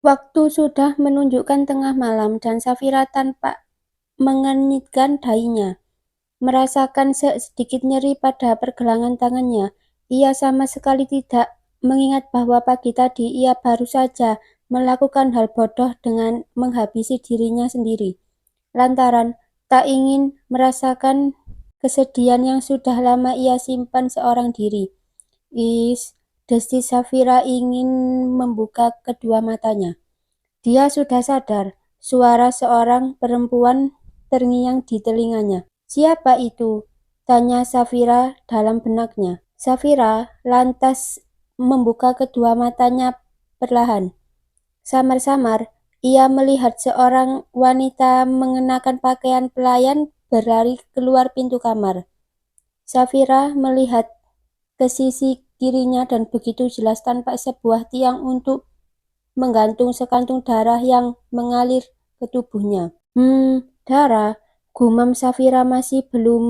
Waktu sudah menunjukkan tengah malam dan Safira tanpa mengenyitkan dahinya, merasakan sedikit nyeri pada pergelangan tangannya. Ia sama sekali tidak mengingat bahwa pagi tadi ia baru saja melakukan hal bodoh dengan menghabisi dirinya sendiri, lantaran tak ingin merasakan kesedihan yang sudah lama ia simpan seorang diri. Desis Safira ingin membuka kedua matanya. Dia sudah sadar, suara seorang perempuan terngiang di telinganya. "Siapa itu?" tanya Safira dalam benaknya. Safira lantas membuka kedua matanya perlahan. Samar-samar, ia melihat seorang wanita mengenakan pakaian pelayan berlari keluar pintu kamar. Safira melihat ke sisi kirinya dan begitu jelas tanpa sebuah tiang untuk menggantung sekantung darah yang mengalir ke tubuhnya. Darah, gumam Safira masih belum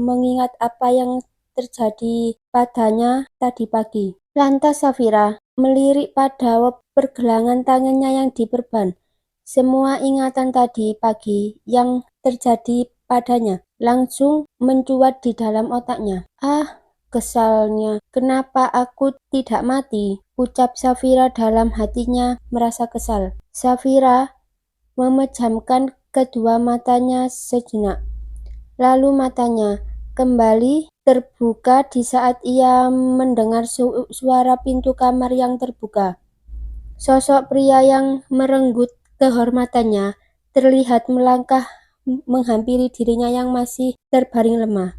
mengingat apa yang terjadi padanya tadi pagi. Lantas Safira melirik pada pergelangan tangannya yang diperban. Semua ingatan tadi pagi yang terjadi padanya langsung mencuat di dalam otaknya. Kesalnya, kenapa aku tidak mati? Ucap Safira dalam hatinya merasa kesal. Safira memejamkan kedua matanya sejenak. Lalu matanya kembali terbuka di saat ia mendengar suara pintu kamar yang terbuka. Sosok pria yang merenggut kehormatannya terlihat melangkah menghampiri dirinya yang masih terbaring lemah.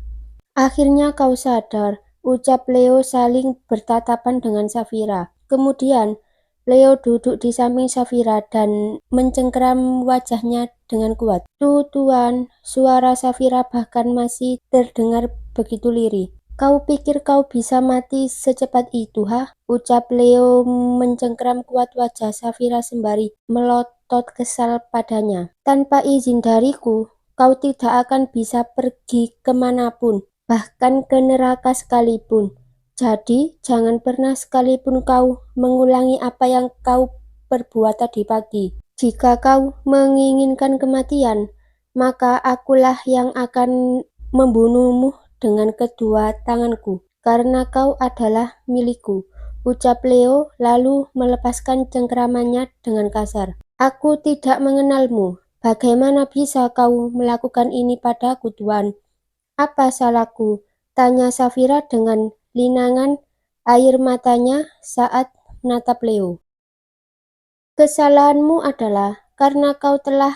"Akhirnya kau sadar," ucap Leo saling bertatapan dengan Safira. Kemudian Leo duduk di samping Safira dan mencengkeram wajahnya dengan kuat. Tuan," suara Safira bahkan masih terdengar begitu lirih. "Kau pikir kau bisa mati secepat itu, ucap Leo mencengkeram kuat wajah Safira sembari melotot kesal padanya. "Tanpa izin dariku, kau tidak akan bisa pergi kemanapun, bahkan ke neraka sekalipun. Jadi, jangan pernah sekalipun kau mengulangi apa yang kau perbuat tadi pagi. Jika kau menginginkan kematian, maka akulah yang akan membunuhmu dengan kedua tanganku, karena kau adalah milikku," ucap Leo lalu melepaskan cengkeramannya dengan kasar. "Aku tidak mengenalmu. Bagaimana bisa kau melakukan ini padaku, Tuan?" "Apa salahku?" tanya Safira dengan linangan air matanya saat menatap Leo. "Kesalahanmu adalah karena kau telah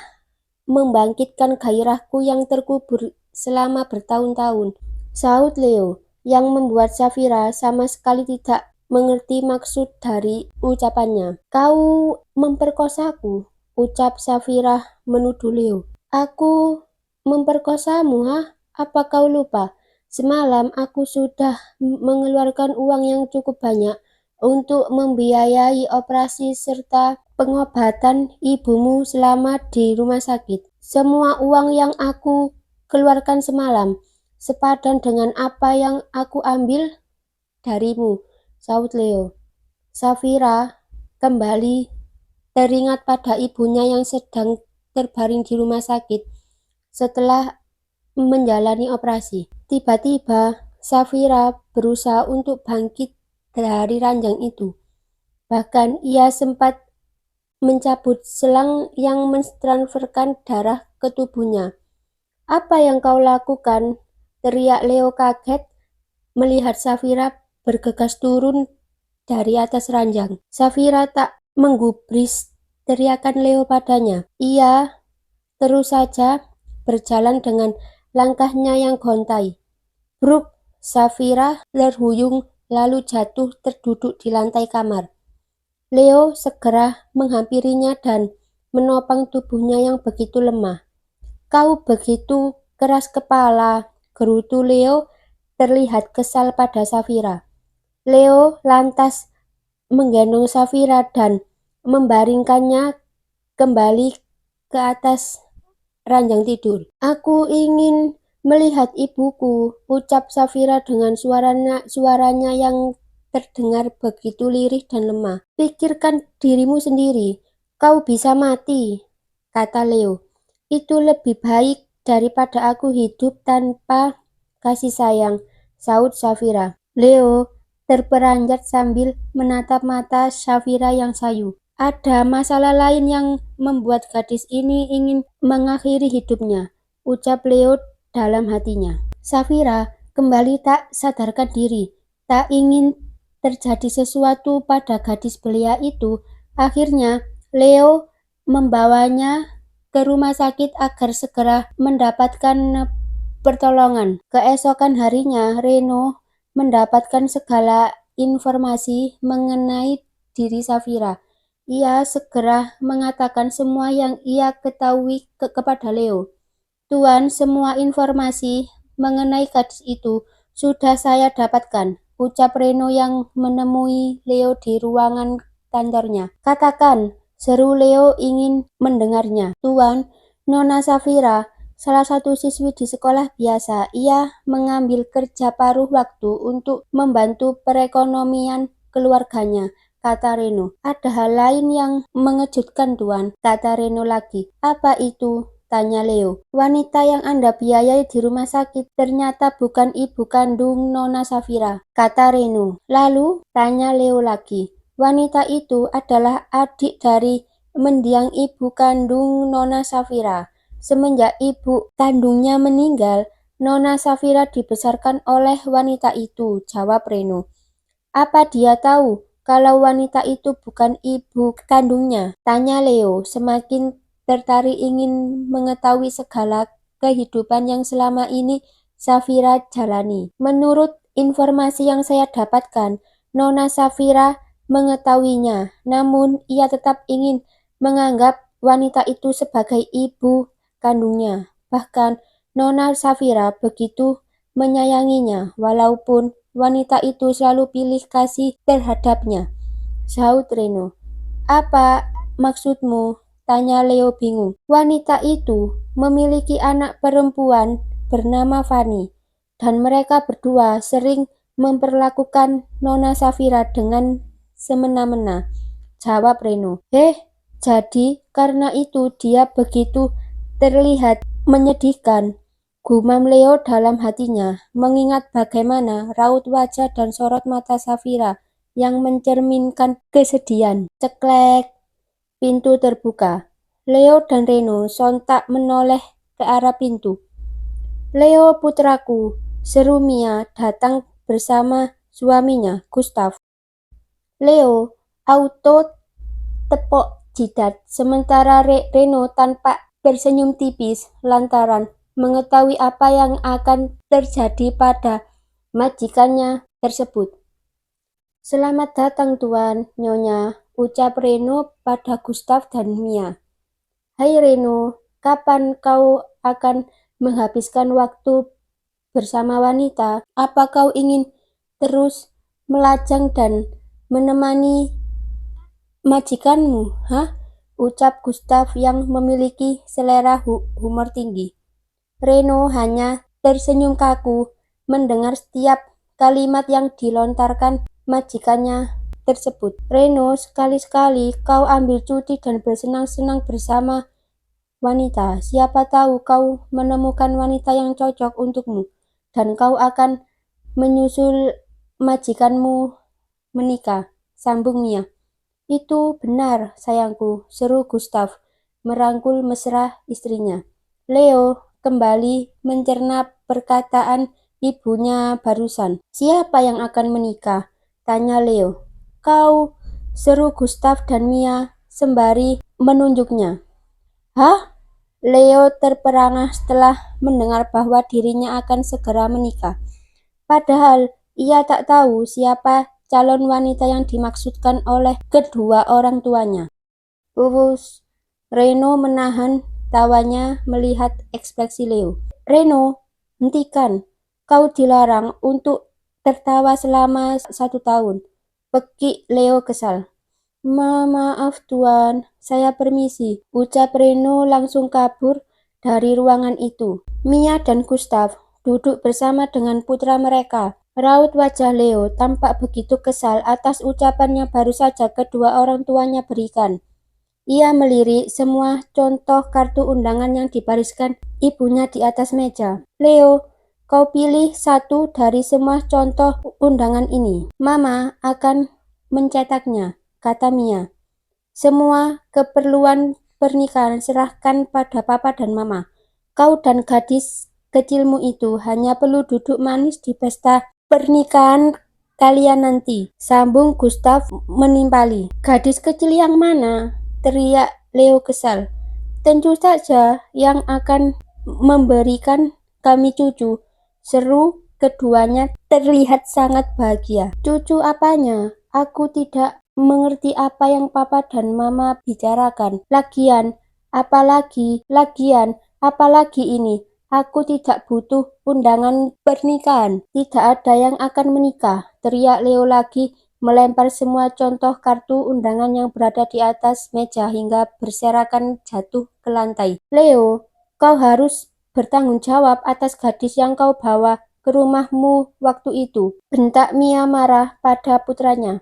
membangkitkan gairahku yang terkubur selama bertahun-tahun," sahut Leo, yang membuat Safira sama sekali tidak mengerti maksud dari ucapannya. "Kau memperkosaku," ucap Safira menuduh Leo. "Aku memperkosamu, Apa kau lupa? Semalam aku sudah mengeluarkan uang yang cukup banyak untuk membiayai operasi serta pengobatan ibumu selama di rumah sakit. Semua uang yang aku keluarkan semalam sepadan dengan apa yang aku ambil darimu," sahut Leo. Safira kembali teringat pada ibunya yang sedang terbaring di rumah sakit setelah menjalani operasi. Tiba-tiba Safira berusaha untuk bangkit dari ranjang itu. Bahkan ia sempat mencabut selang yang mentransferkan darah ke tubuhnya. "Apa yang kau lakukan?" teriak Leo kaget melihat Safira bergegas turun dari atas ranjang. Safira tak menggubris teriakan Leo padanya. Ia terus saja berjalan dengan langkahnya yang gontai. Bruk! Safira terhuyung lalu jatuh terduduk di lantai kamar. Leo segera menghampirinya dan menopang tubuhnya yang begitu lemah. "Kau begitu keras kepala," gerutu Leo terlihat kesal pada Safira. Leo lantas menggendong Safira dan membaringkannya kembali ke atas ranjang tidur. "Aku ingin melihat ibuku," ucap Safira dengan suaranya yang terdengar begitu lirih dan lemah. "Pikirkan dirimu sendiri. Kau bisa mati, kata Leo. Itu lebih baik daripada aku hidup tanpa kasih sayang, saut Safira. Leo terperanjat sambil menatap mata Safira yang sayu. Ada masalah lain yang membuat gadis ini ingin mengakhiri hidupnya, ucap Leo dalam hatinya. Safira kembali tak sadarkan diri, tak ingin terjadi sesuatu pada gadis belia itu. Akhirnya Leo membawanya ke rumah sakit agar segera mendapatkan pertolongan. Keesokan harinya, Reno mendapatkan segala informasi mengenai diri Safira. Ia segera mengatakan semua yang ia ketahui kepada Leo. Tuan, semua informasi mengenai gadis itu sudah saya dapatkan, ucap Reno yang menemui Leo di ruangan kantornya. Katakan, seru Leo ingin mendengarnya. Tuan, Nona Safira, salah satu siswi di sekolah biasa. Ia mengambil kerja paruh waktu untuk membantu perekonomian keluarganya, kata Reno. Ada hal lain yang mengejutkan, Tuan, kata Reno lagi. Apa itu? Tanya Leo. Wanita yang Anda biayai di rumah sakit ternyata bukan ibu kandung Nona Safira, kata Reno. Lalu, tanya Leo lagi. Wanita itu adalah adik dari mendiang ibu kandung Nona Safira. Semenjak ibu kandungnya meninggal, Nona Safira dibesarkan oleh wanita itu, jawab Reno. Apa dia tahu kalau wanita itu bukan ibu kandungnya? Tanya Leo, semakin tertarik ingin mengetahui segala kehidupan yang selama ini Safira jalani. Menurut informasi yang saya dapatkan, Nona Safira mengetahuinya, namun ia tetap ingin menganggap wanita itu sebagai ibu kandungnya. Bahkan Nona Safira begitu menyayanginya, walaupun wanita itu selalu pilih kasih terhadapnya. Saut Reno. Apa maksudmu? Tanya Leo bingung. Wanita itu memiliki anak perempuan bernama Fanny, dan mereka berdua sering memperlakukan Nona Safira dengan semena-mena, jawab Reno. Jadi karena itu dia begitu terlihat menyedihkan, gumam Leo dalam hatinya, mengingat bagaimana raut wajah dan sorot mata Safira yang mencerminkan kesedihan. Ceklek. Pintu terbuka. Leo dan Reno sontak menoleh ke arah pintu. Leo putraku, seru Mia datang bersama suaminya, Gustav. Leo auto tepuk jidat, sementara Reno tanpa tersenyum tipis lantaran mengetahui apa yang akan terjadi pada majikannya tersebut. Selamat datang Tuan, Nyonya, ucap Reno pada Gustav dan Mia. Hai Reno, kapan kau akan menghabiskan waktu bersama wanita? Apa kau ingin terus melajang dan menemani majikanmu? Ucap Gustav yang memiliki selera humor tinggi. Reno hanya tersenyum kaku mendengar setiap kalimat yang dilontarkan majikannya tersebut. Reno, sekali-sekali kau ambil cuti dan bersenang-senang bersama wanita. Siapa tahu kau menemukan wanita yang cocok untukmu dan kau akan menyusul majikanmu menikah, sambung Mia. Itu benar, sayangku, seru Gustav, merangkul mesra istrinya. Leo kembali mencerna perkataan ibunya barusan. Siapa yang akan menikah? Tanya Leo. Kau, seru Gustav dan Mia sembari menunjuknya. Hah? Leo terperangah setelah mendengar bahwa dirinya akan segera menikah. Padahal ia tak tahu siapa calon wanita yang dimaksudkan oleh kedua orang tuanya. Reno menahan tawanya melihat ekspresi Leo. Reno, hentikan. Kau dilarang untuk tertawa selama 1 tahun. Pekik Leo kesal. Maaf Tuan, saya permisi, ucap Reno langsung kabur dari ruangan itu. Mia dan Gustav duduk bersama dengan putra mereka. Raut wajah Leo tampak begitu kesal atas ucapan yang baru saja kedua orang tuanya berikan. Ia melirik semua contoh kartu undangan yang dibariskan ibunya di atas meja. Leo, kau pilih satu dari semua contoh undangan ini. Mama akan mencetaknya, kata Mia. Semua keperluan pernikahan serahkan pada papa dan mama. Kau dan gadis kecilmu itu hanya perlu duduk manis di pesta pernikahan kalian nanti, sambung Gustav menimpali. Gadis kecil yang mana? Teriak Leo kesal. Tentu saja yang akan memberikan kami cucu, seru keduanya terlihat sangat bahagia. Cucu apanya? Aku tidak mengerti apa yang papa dan mama bicarakan. Lagian apalagi ini. Aku tidak butuh undangan pernikahan. Tidak ada yang akan menikah, teriak Leo lagi, melempar semua contoh kartu undangan yang berada di atas meja hingga berserakan jatuh ke lantai. Leo, kau harus bertanggung jawab atas gadis yang kau bawa ke rumahmu waktu itu, bentak Mia marah pada putranya.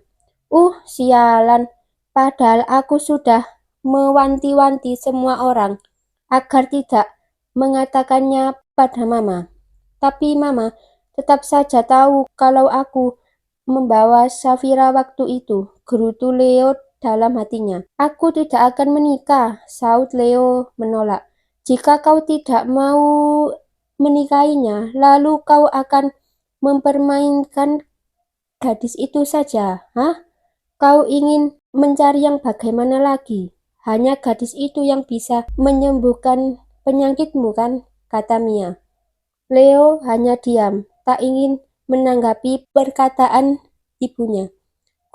Sialan, padahal aku sudah mewanti-wanti semua orang agar tidak mengatakannya pada mama. Tapi mama tetap saja tahu kalau aku membawa Safira waktu itu, gerutu Leo dalam hatinya. Aku tidak akan menikah, saut Leo menolak. Jika kau tidak mau menikahinya, lalu kau akan mempermainkan gadis itu saja, hah? Kau ingin mencari yang bagaimana lagi? Hanya gadis itu yang bisa menyembuhkan penyakitmu kan? Kata Mia. Leo hanya diam, tak ingin menanggapi perkataan ibunya.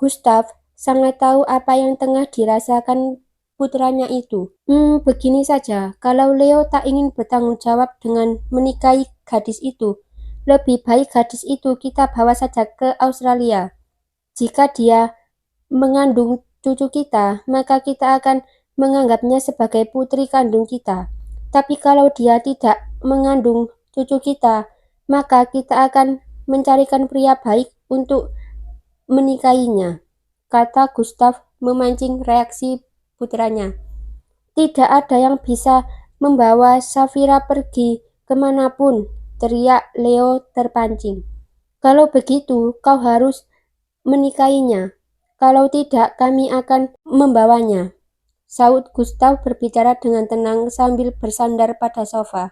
Gustav sangat tahu apa yang tengah dirasakan putranya itu. Begini saja, kalau Leo tak ingin bertanggung jawab dengan menikahi gadis itu, lebih baik gadis itu kita bawa saja ke Australia. Jika dia mengandung cucu kita, maka kita akan menganggapnya sebagai putri kandung kita. Tapi kalau dia tidak mengandung cucu kita, maka kita akan mencarikan pria baik untuk menikahinya, kata Gustav memancing reaksi putranya. Tidak ada yang bisa membawa Safira pergi kemanapun, teriak Leo terpancing. Kalau begitu, kau harus menikahinya. Kalau tidak, kami akan membawanya, saut Gustav berbicara dengan tenang sambil bersandar pada sofa.